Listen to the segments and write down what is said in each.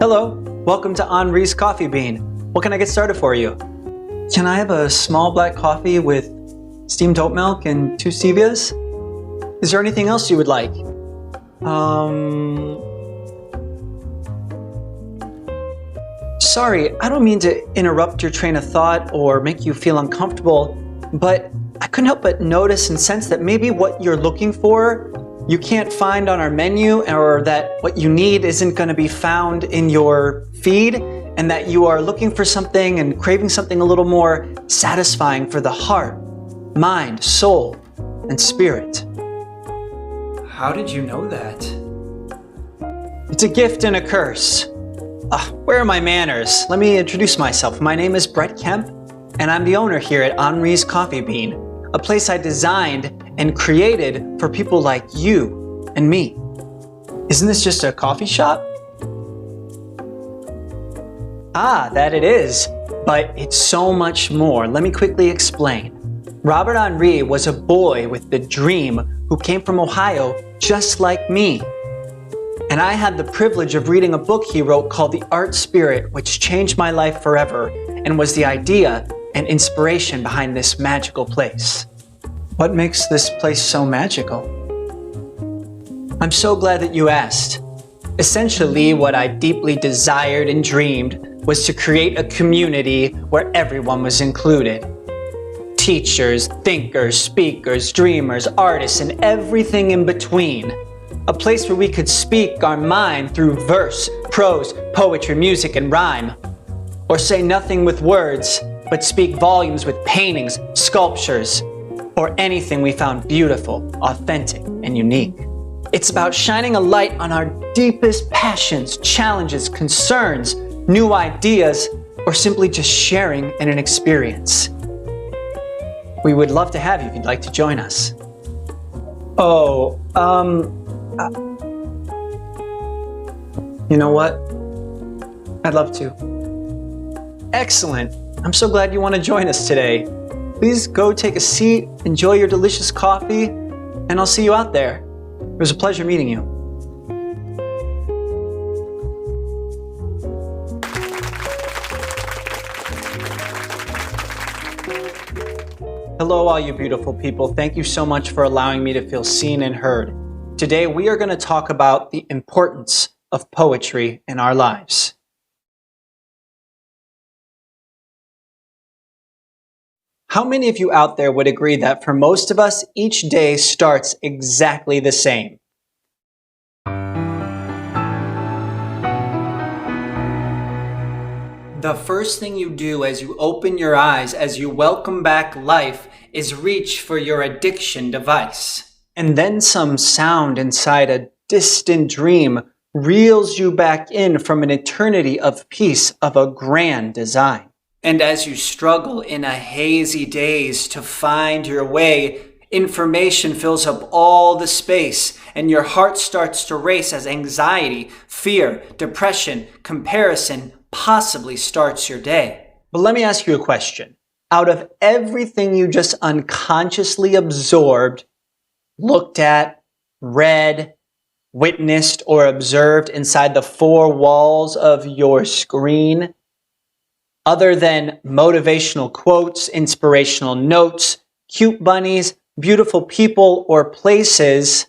Hello, welcome to Henri's Coffee Bean. What can I get started for you? Can I have a small black coffee with steamed oat milk and 2 stevias? Is there anything else you would like? Sorry, I don't mean to interrupt your train of thought or make you feel uncomfortable, but I couldn't help but notice and sense that maybe what you're looking for you can't find on our menu, or that what you need isn't going to be found in your feed, and that you are looking for something and craving something a little more satisfying for the heart, mind, soul, and spirit. How did you know that? It's a gift and a curse. Where are my manners? Let me introduce myself. My name is Brett Kemp, and I'm the owner here at Henri's Coffee Bean, a place I designed and created for people like you and me. Isn't this just a coffee shop? That it is, but it's so much more. Let me quickly explain. Robert Henri was a boy with the dream who came from Ohio just like me. And I had the privilege of reading a book he wrote called The Art Spirit, which changed my life forever and was the idea and inspiration behind this magical place. What makes this place so magical? I'm so glad that you asked. Essentially, what I deeply desired and dreamed was to create a community where everyone was included. Teachers, thinkers, speakers, dreamers, artists, and everything in between. A place where we could speak our mind through verse, prose, poetry, music, and rhyme. Or say nothing with words, but speak volumes with paintings, sculptures, or anything we found beautiful, authentic, and unique. It's about shining a light on our deepest passions, challenges, concerns, new ideas, or simply just sharing in an experience. We would love to have you if you'd like to join us. You know what? I'd love to. Excellent. I'm so glad you want to join us today. Please go take a seat, enjoy your delicious coffee, and I'll see you out there. It was a pleasure meeting you. Hello, all you beautiful people. Thank you so much for allowing me to feel seen and heard. Today, we are going to talk about the importance of poetry in our lives. How many of you out there would agree that for most of us, each day starts exactly the same? The first thing you do as you open your eyes, as you welcome back life, is reach for your addiction device. And then some sound inside a distant dream reels you back in from an eternity of peace of a grand design. And as you struggle in a hazy daze to find your way, information fills up all the space, and your heart starts to race as anxiety, fear, depression, comparison possibly starts your day. But let me ask you a question. Out of everything you just unconsciously absorbed, looked at, read, witnessed, or observed inside the 4 walls of your screen, other than motivational quotes, inspirational notes, cute bunnies, beautiful people, or places,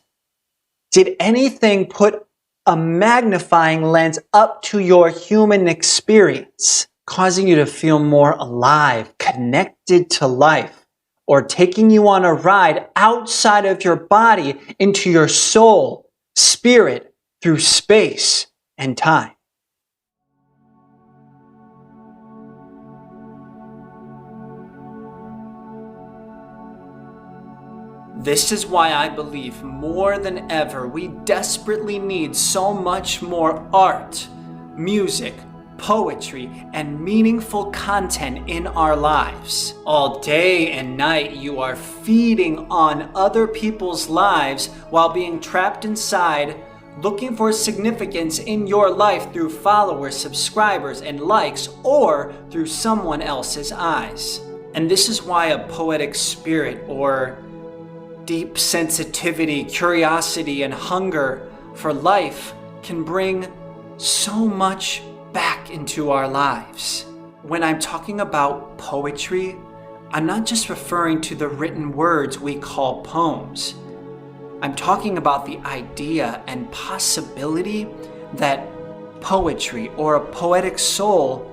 did anything put a magnifying lens up to your human experience, causing you to feel more alive, connected to life, or taking you on a ride outside of your body into your soul, spirit, through space and time? This is why I believe more than ever we desperately need so much more art, music, poetry, and meaningful content in our lives. All day and night you are feeding on other people's lives while being trapped inside, looking for significance in your life through followers, subscribers, and likes, or through someone else's eyes. And this is why a poetic spirit, or deep sensitivity, curiosity, and hunger for life can bring so much back into our lives. When I'm talking about poetry, I'm not just referring to the written words we call poems. I'm talking about the idea and possibility that poetry or a poetic soul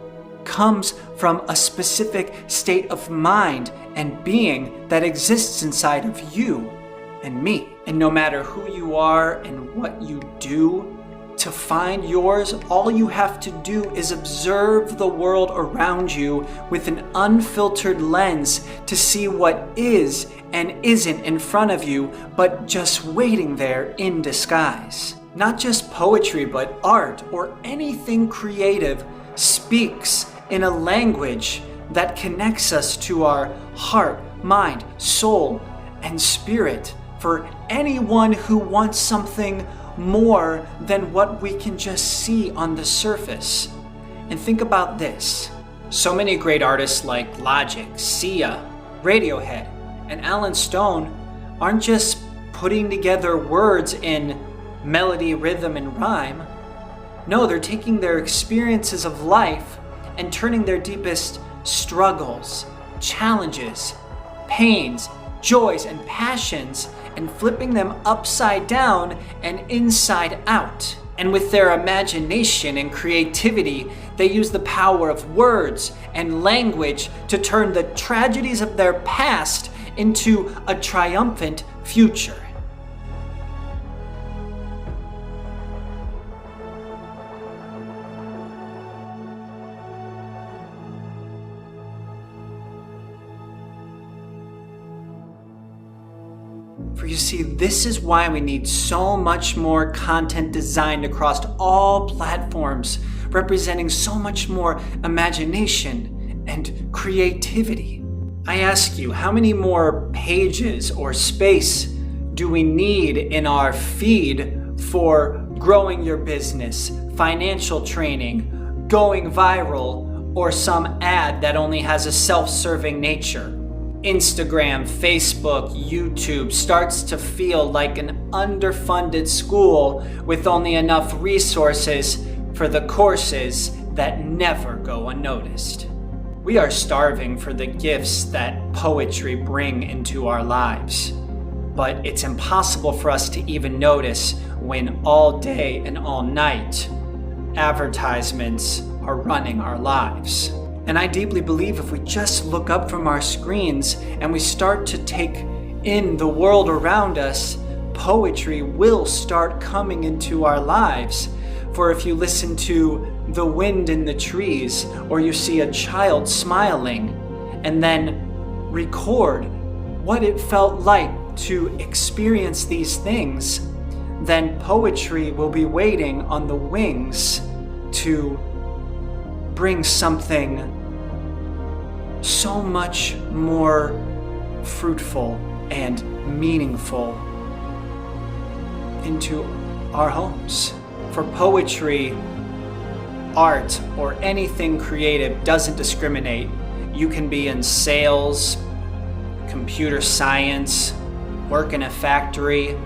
comes from a specific state of mind and being that exists inside of you and me. And no matter who you are and what you do, to find yours, all you have to do is observe the world around you with an unfiltered lens to see what is and isn't in front of you, but just waiting there in disguise. Not just poetry, but art or anything creative speaks in a language that connects us to our heart, mind, soul, and spirit for anyone who wants something more than what we can just see on the surface. And think about this. So many great artists like Logic, Sia, Radiohead, and Alan Stone aren't just putting together words in melody, rhythm, and rhyme. No, they're taking their experiences of life and turning their deepest struggles, challenges, pains, joys, and passions and flipping them upside down and inside out. And with their imagination and creativity, they use the power of words and language to turn the tragedies of their past into a triumphant future. For you see, this is why we need so much more content designed across all platforms, representing so much more imagination and creativity. I ask you, how many more pages or space do we need in our feed for growing your business, financial training, going viral, or some ad that only has a self-serving nature? Instagram, Facebook, YouTube starts to feel like an underfunded school with only enough resources for the courses that never go unnoticed. We are starving for the gifts that poetry bring into our lives, but it's impossible for us to even notice when all day and all night advertisements are running our lives. And I deeply believe if we just look up from our screens and we start to take in the world around us, poetry will start coming into our lives. For if you listen to the wind in the trees, or you see a child smiling, and then record what it felt like to experience these things, then poetry will be waiting on the wings to bring something so much more fruitful and meaningful into our homes. For poetry, art, or anything creative doesn't discriminate. You can be in sales, computer science, work in a factory,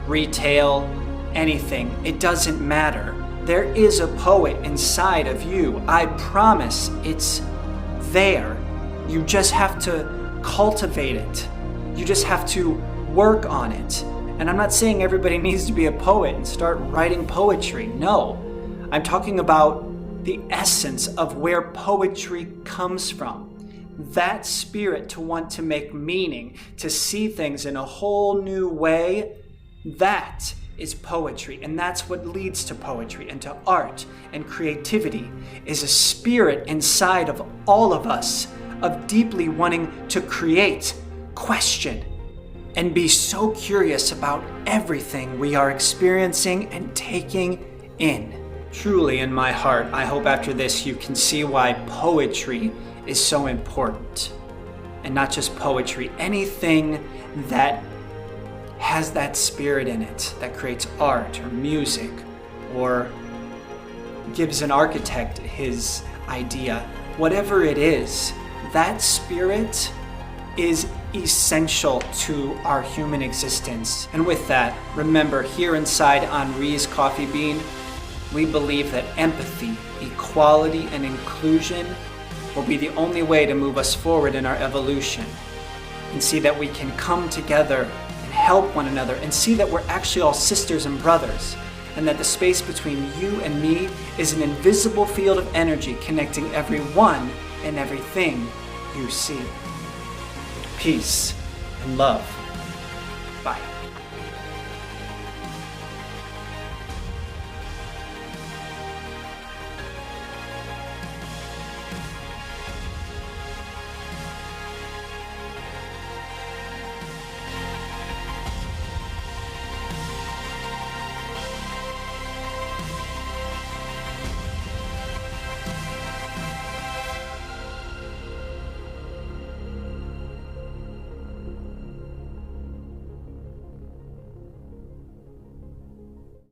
retail, anything. It doesn't matter. There is a poet inside of you. I promise it's there. You just have to cultivate it. You just have to work on it. And I'm not saying everybody needs to be a poet and start writing poetry. No, I'm talking about the essence of where poetry comes from. That spirit to want to make meaning, to see things in a whole new way, that is poetry. And that's what leads to poetry and to art and creativity, is a spirit inside of all of us of deeply wanting to create, question, and be so curious about everything we are experiencing and taking in. Truly, in my heart, I hope after this you can see why poetry is so important. And not just poetry, anything that has that spirit in it, that creates art or music, or gives an architect his idea. Whatever it is, that spirit is essential to our human existence. And with that, remember, here inside Henri's Coffee Bean, We believe that empathy, equality, and inclusion will be the only way to move us forward in our evolution, and see that we can come together and help one another, and see that we're actually all sisters and brothers, and that the space between you and me is an invisible field of energy connecting everyone and everything you see. Peace and love.